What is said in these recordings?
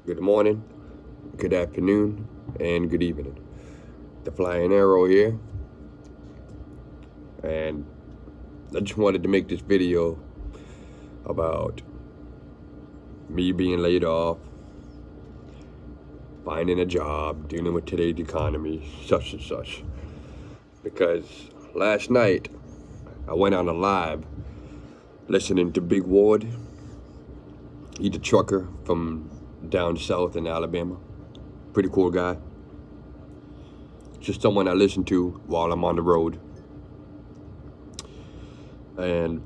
good morning, good afternoon, and good evening. The Flying Arrow here, and I just wanted to make this video about me being laid off, finding a job, dealing with today's economy, such and such. Because last night I went on a live listening to Big Ward. He's a trucker from down south in Alabama. Pretty cool guy. Just someone I listen to while I'm on the road. And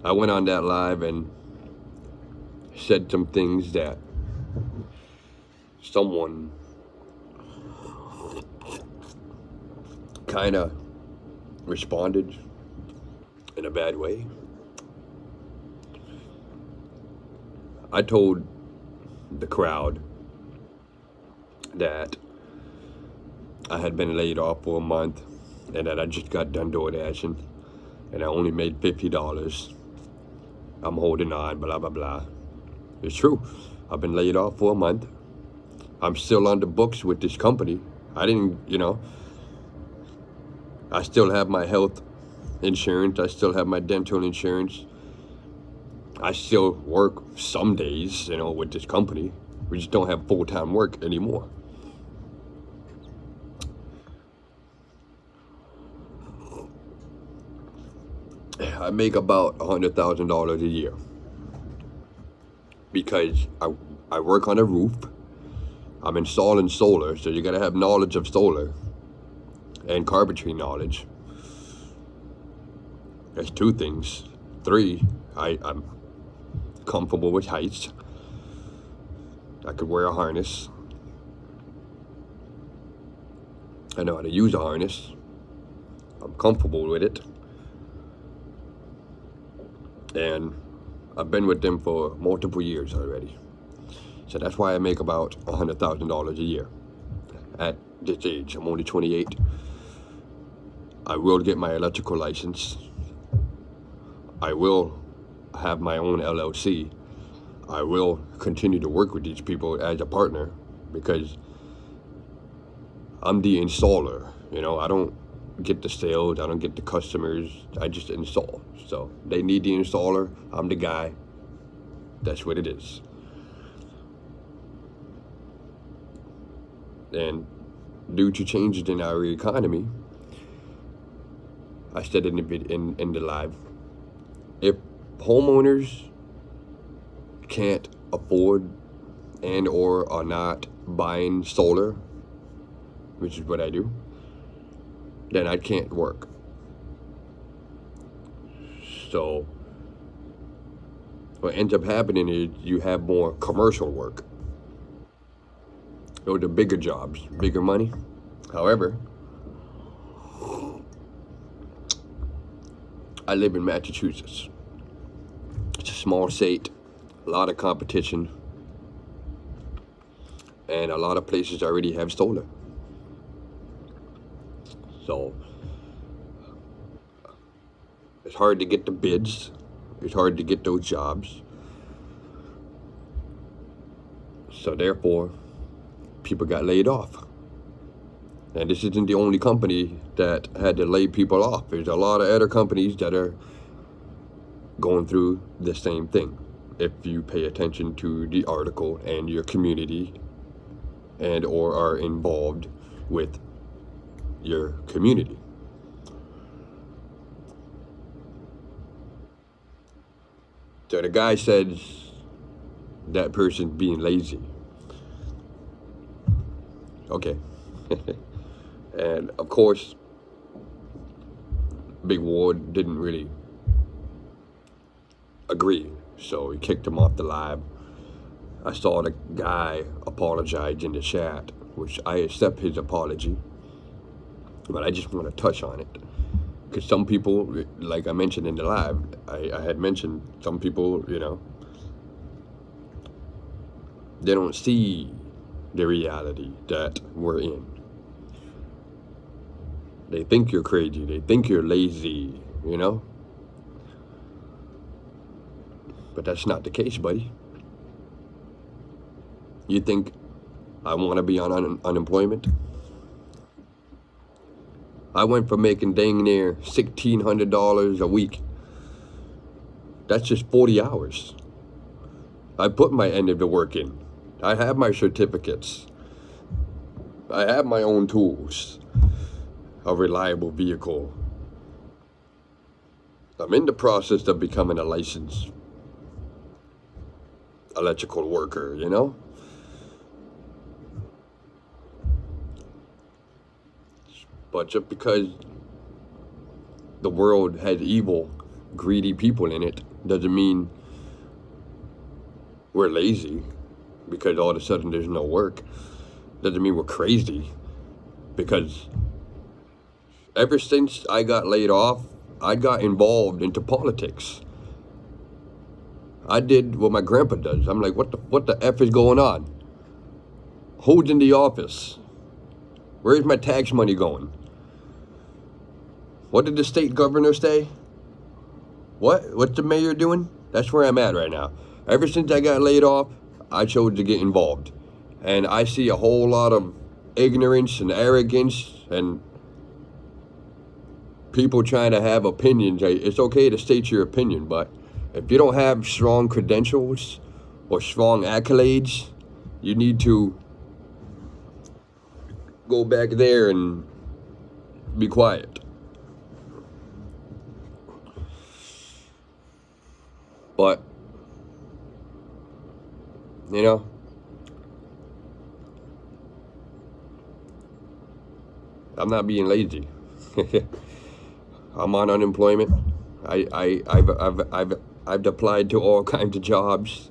I went on that live and said some things that someone kind of responded in a bad way. I told the crowd that I had been laid off for a month and that I just got done door dashing and I only made $50. I'm holding on, blah, blah, blah. It's true. I've been laid off for a month. I'm still on the books with this company. I didn't, I still have my health insurance. I still have my dental insurance. I still work some days, with this company. We just don't have full-time work anymore. I make about $100,000 a year because I work on a roof. I'm installing solar, so you gotta have knowledge of solar and carpentry knowledge. That's two things. 3, I'm comfortable with heights. I could wear a harness. I know how to use a harness. I'm comfortable with it. And I've been with them for multiple years already. So that's why I make about $100,000 a year. At this age, I'm only 28. I will get my electrical license. I will have my own LLC. I will continue to work with these people as a partner because I'm the installer. I don't get the sales, I don't get the customers, I just install. So they need the installer, I'm the guy. That's what it is. And due to changes in our economy, I said in the live, if homeowners can't afford and or are not buying solar, which is what I do, then I can't work. So what ends up happening is you have more commercial work. Those are bigger jobs, bigger money. However, I live in Massachusetts. It's a small state, a lot of competition, and a lot of places already have solar. So it's hard to get the bids. It's hard to get those jobs. So therefore, people got laid off. And this isn't the only company that had to lay people off. There's a lot of other companies that are going through the same thing. If you pay attention to the article and your community and or are involved with your community. So the guy says that person being lazy. Okay. And of course, Big Ward didn't really agree, so he kicked him off the live. I saw the guy apologize in the chat, which I accept his apology, but I just want to touch on it. Because some people, like I mentioned in the live, I had mentioned some people, they don't see the reality that we're in. They think you're crazy, they think you're lazy, But that's not the case, buddy. You think I want to be on unemployment? I went from making dang near $1,600 a week. That's just 40 hours. I put my end of the work in. I have my certificates. I have my own tools. A reliable vehicle. I'm in the process of becoming a licensed electrical worker, you know? But just because the world has evil, greedy people in it doesn't mean we're lazy because all of a sudden there's no work. Doesn't mean we're crazy, because ever since I got laid off, I got involved into politics. I did what my grandpa does. I'm like, what the F is going on? Who's in the office? Where's my tax money going? What did the state governor say? What's the mayor doing? That's where I'm at right now. Ever since I got laid off, I chose to get involved. And I see a whole lot of ignorance and arrogance and people trying to have opinions. It's okay to state your opinion, but if you don't have strong credentials or strong accolades, you need to go back there and be quiet. But, you know, I'm not being lazy. I'm on unemployment. I've applied to all kinds of jobs.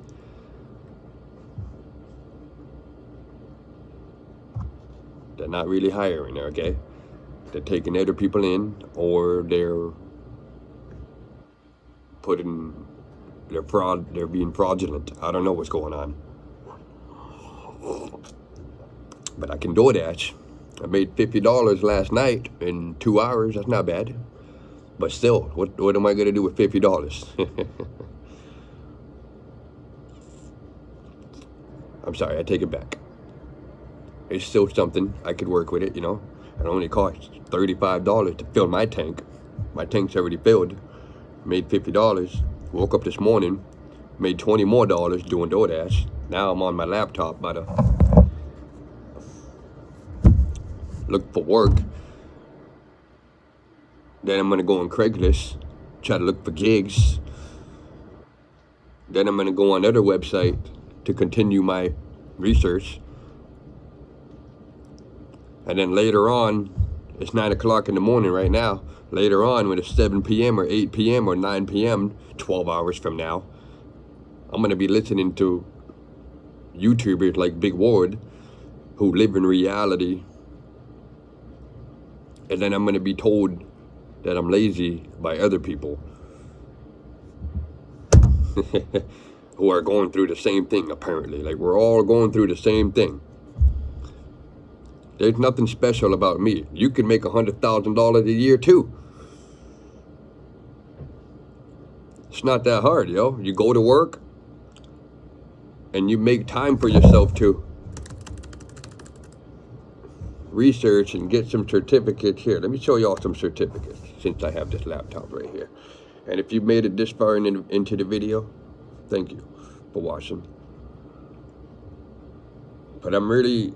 They're not really hiring, okay? They're taking other people in, or they're they're being fraudulent. I don't know what's going on. But I can DoorDash. I made $50 last night in 2 hours. That's not bad. But still, what am I going to do with $50? I'm sorry, I take it back. It's still something. I could work with it, you know. It only costs $35 to fill my tank. My tank's already filled. Made $50. Woke up this morning, made $20 more doing DoorDash. Now I'm on my laptop about to look for work. Then I'm gonna go on Craigslist, try to look for gigs. Then I'm gonna go on another website to continue my research. And then later on, it's 9 o'clock in the morning right now. Later on, when it's 7 p.m. or 8 p.m. or 9 p.m., 12 hours from now, I'm gonna be listening to YouTubers like Big Ward, who live in reality. And then I'm gonna be told that I'm lazy by other people who are going through the same thing, apparently. Like, we're all going through the same thing. There's nothing special about me. You can make $100,000 a year too. It's not that hard, yo. You go to work and you make time for yourself to research and get some certificates here. Let me show y'all some certificates since I have this laptop right here. And if you made it this far into the video, thank you for watching. But I'm really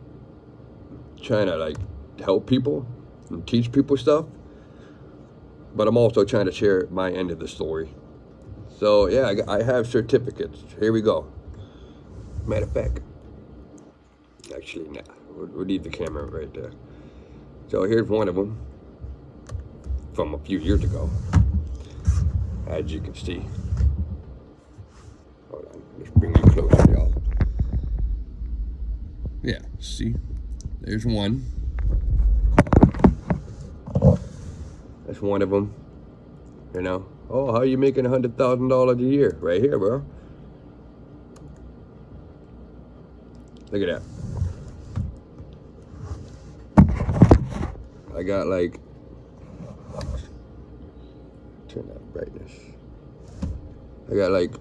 trying to like help people and teach people stuff, but I'm also trying to share my end of the story. So yeah, I have certificates. Here we go. Matter of fact, actually, nah, we'll leave the camera right there. So here's one of them from a few years ago, as you can see. Hold on, let's bring you closer, y'all. Yeah, see? There's one. That's one of them. You know? Oh, how are you making $100,000 a year? Right here, bro. Look at that. I got like, turn that brightness. I got like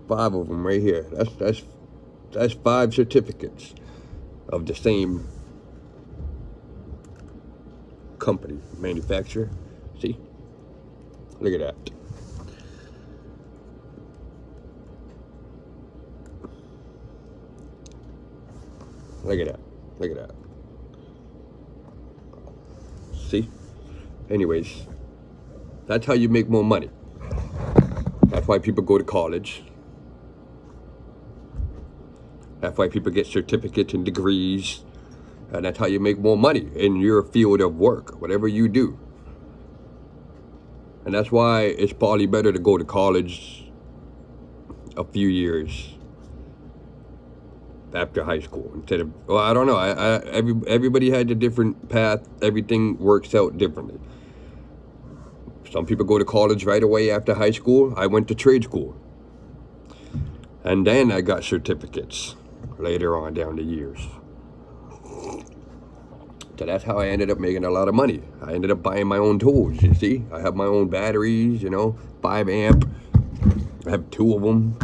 5 of them right here. That's That's 5 certificates of the same company, manufacturer. See? Look at that. Look at that. Look at that. See? Anyways, that's how you make more money. That's why people go to college. That's why people get certificates and degrees. And that's how you make more money in your field of work, whatever you do. And that's why it's probably better to go to college a few years after high school instead of, well, I don't know. Everybody had a different path. Everything works out differently. Some people go to college right away after high school. I went to trade school. And then I got certificates later on down the years. So that's how I ended up making a lot of money. I ended up buying my own tools, you see. I have my own batteries, 5 amp. I have 2 of them.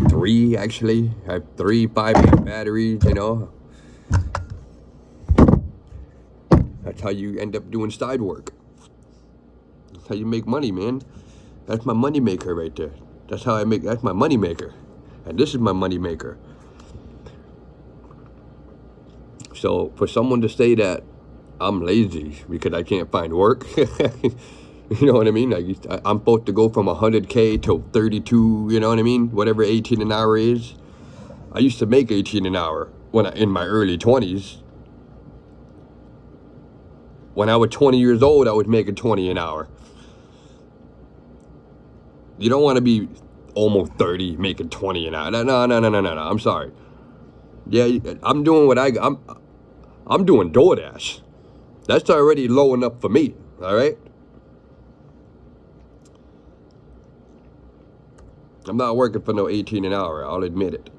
3 actually. I have 3 5 amp batteries, That's how you end up doing side work. That's how you make money, man. That's my money maker right there. That's my money maker. And this is my money maker. So for someone to say that I'm lazy because I can't find work, you know what I mean? I'm supposed to go from 100K to 32, you know what I mean? Whatever 18 an hour is. I used to make 18 an hour in my early 20s. When I was 20 years old, I was making 20 an hour. You don't want to be almost 30 making 20 an hour. No. I'm sorry. Yeah, I'm doing I'm doing DoorDash. That's already low enough for me, all right? I'm not working for no 18 an hour, I'll admit it.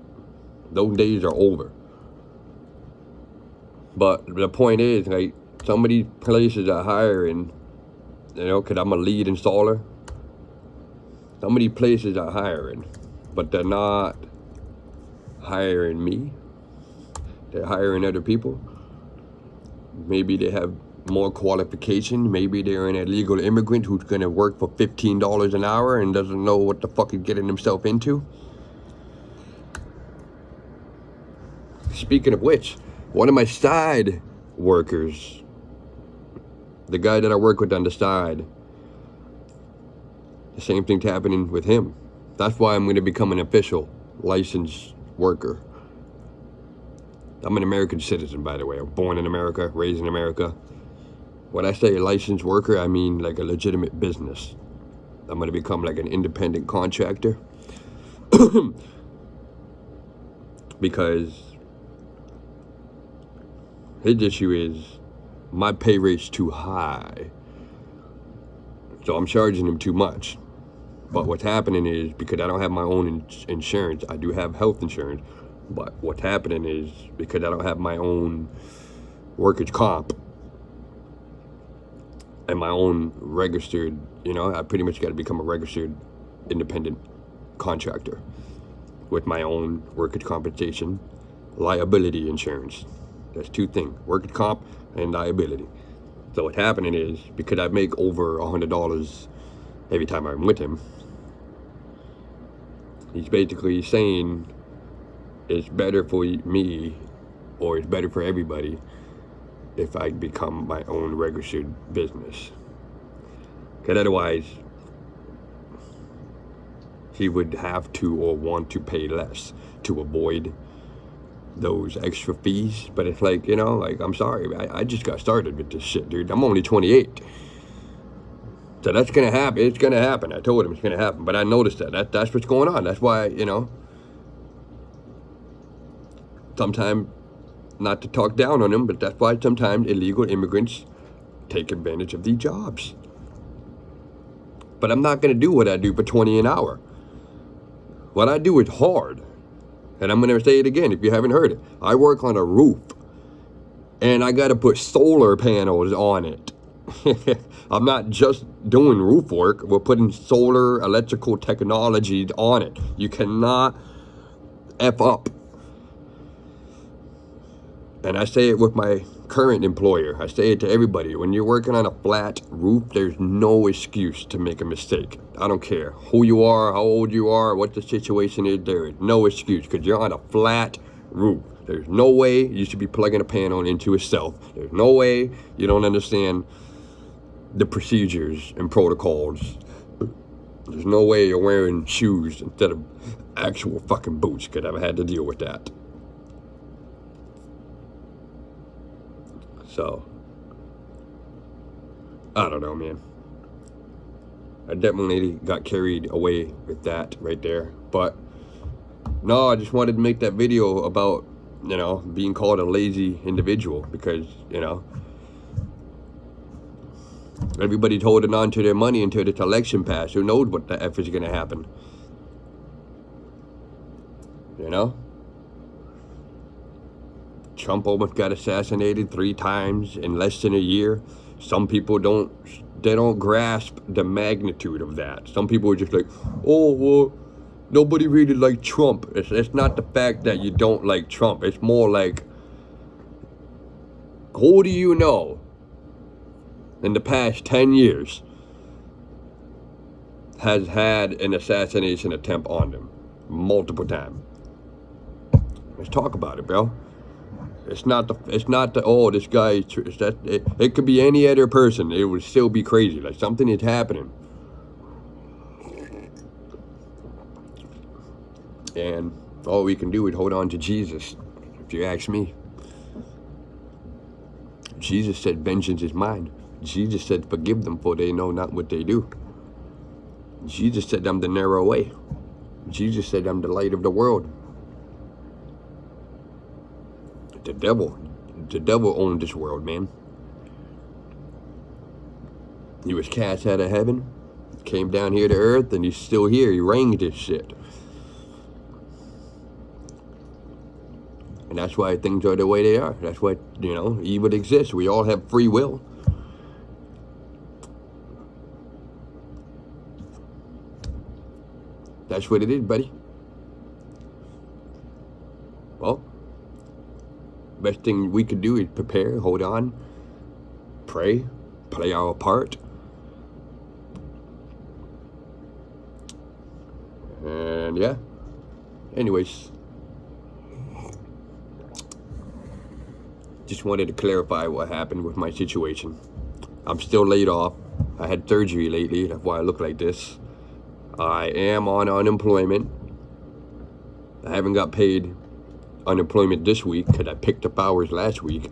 Those days are over. But the point is, like, some of these places are hiring, because I'm a lead installer. Some of these places are hiring, but they're not hiring me. They're hiring other people. Maybe they have more qualification. Maybe they're an illegal immigrant who's going to work for $15 an hour and doesn't know what the fuck he's getting himself into. Speaking of which, one of my side workers, the guy that I work with on the side, the same thing's happening with him. That's why I'm going to become an official licensed worker. I'm an American citizen, by the way. I'm born in America, raised in America. When I say licensed worker, I mean like a legitimate business. I'm going to become like an independent contractor. Because his issue is my pay rate's too high. So I'm charging him too much. But what's happening is, because I don't have my own insurance, I do have health insurance. But what's happening is, because I don't have my own workers' comp and my own registered, I pretty much got to become a registered independent contractor with my own workers' compensation, liability insurance. That's 2 things, workers' comp and liability. So what's happening is, because I make over $100 every time I'm with him, he's basically saying it's better for me, or it's better for everybody, if I become my own registered business. Because otherwise, he would have to or want to pay less to avoid those extra fees. But it's like, I'm sorry, I just got started with this shit, dude. I'm only 28. So that's going to happen. It's going to happen. I told him it's going to happen. But I noticed that's what's going on. That's why, sometimes, not to talk down on them, but that's why sometimes illegal immigrants take advantage of these jobs. But I'm not going to do what I do for 20 an hour. What I do is hard. And I'm going to say it again if you haven't heard it. I work on a roof. And I got to put solar panels on it. I'm not just doing roof work. We're putting solar electrical technologies on it. You cannot F up And I say it with my current employer. I say it to everybody. When you're working on a flat roof, there's no excuse to make a mistake. I don't care who you are, how old you are, what the situation is. There is no excuse because you're on a flat roof. There's no way you should be plugging a panel into a shelf. There's no way you don't understand the procedures and protocols. There's no way you're wearing shoes instead of actual fucking boots, because I've had to deal with that. So, I don't know, man. I definitely got carried away with that right there. But, no, I just wanted to make that video about, you know, being called a lazy individual because, you know, everybody's holding on to their money until this election passed. Who knows what the F is going to happen? You know? Trump almost got assassinated 3 times in less than a year. Some people don't grasp the magnitude of that. Some people are just like, oh, well, nobody really liked Trump. It's not the fact that you don't like Trump. It's more like, who do you know in the past 10 years has had an assassination attempt on them multiple times? Let's talk about it, bro. It's not the oh, this guy, it could be any other person. It would still be crazy. Like something is happening. And all we can do is hold on to Jesus, if you ask me. Jesus said, vengeance is mine. Jesus said, forgive them, for they know not what they do. Jesus said, I'm the narrow way. Jesus said, I'm the light of the world. The devil owned this world, man. He was cast out of heaven, came down here to earth, and he's still here. He reigned this shit. And that's why things are the way they are. That's why, you know, evil exists. We all have free will. That's what it is, buddy. Well, best thing we could do is prepare, hold on, pray, play our part. And yeah. Anyways. Just wanted to clarify what happened with my situation. I'm still laid off. I had surgery lately. That's why I look like this. I am on unemployment. I haven't got paid unemployment this week because I picked up hours last week.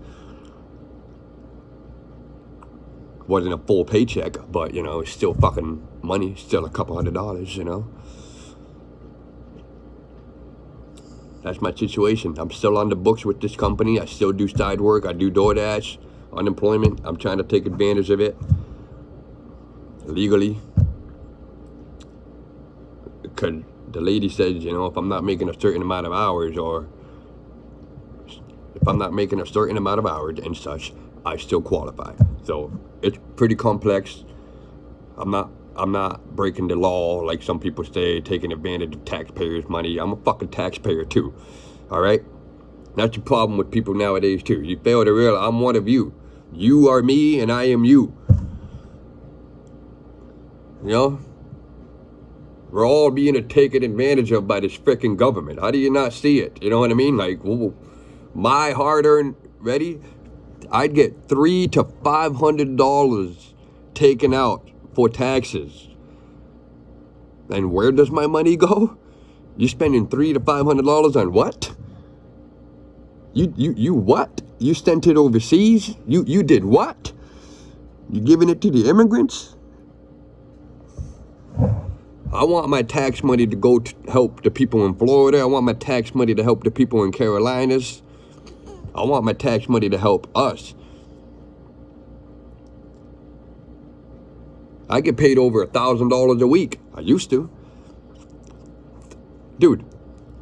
Wasn't a full paycheck, but, you know, it's still fucking money. Still a couple $100, you know. That's my situation. I'm still on the books with this company. I still do side work. I do DoorDash, unemployment. I'm trying to take advantage of it legally. Because the lady says, you know, if I'm not making a certain amount of hours, or if I'm not making a certain amount of hours and such, I still qualify. So it's pretty complex. I'm not breaking the law like some people say, taking advantage of taxpayers' money. I'm a fucking taxpayer too, all right? That's the problem with people nowadays too. You fail to realize I'm one of you. You are me and I am you. You know? We're all being taken advantage of by this freaking government. How do you not see it? You know what I mean? Like, my hard-earned, ready? I'd get $300 to $500 taken out for taxes. And where does my money go? You spending $300 to $500 on what? You what? You sent it overseas? You did what? You giving it to the immigrants? I want my tax money to go to help the people in Florida. I want my tax money to help the people in Carolinas. I want my tax money to help us. I get paid over $1,000 a week. I used to. Dude,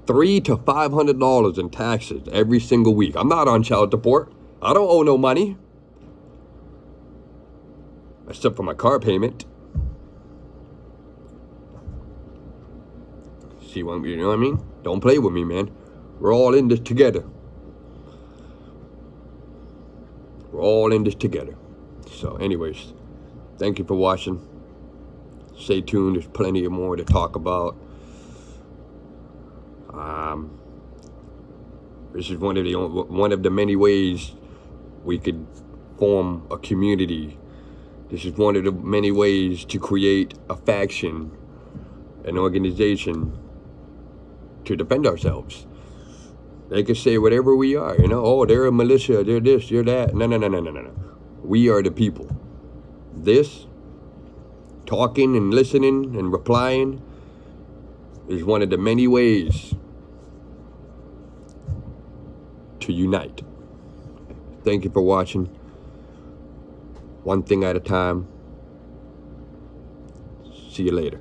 $300 to $500 in taxes every single week. I'm not on child support. I don't owe no money. Except for my car payment. See what, you know what I mean? Don't play with me, man. We're all in this together. all in this together. So anyways, thank you for watching. Stay tuned. There's plenty more to talk about. This is one of the many ways we could form a community. This is one of the many ways to create a faction, an organization to defend ourselves. They can say whatever we are, oh, they're a militia, they're this, they're that. No. We are the people. This, talking and listening and replying, is one of the many ways to unite. Thank you for watching. One thing at a time. See you later.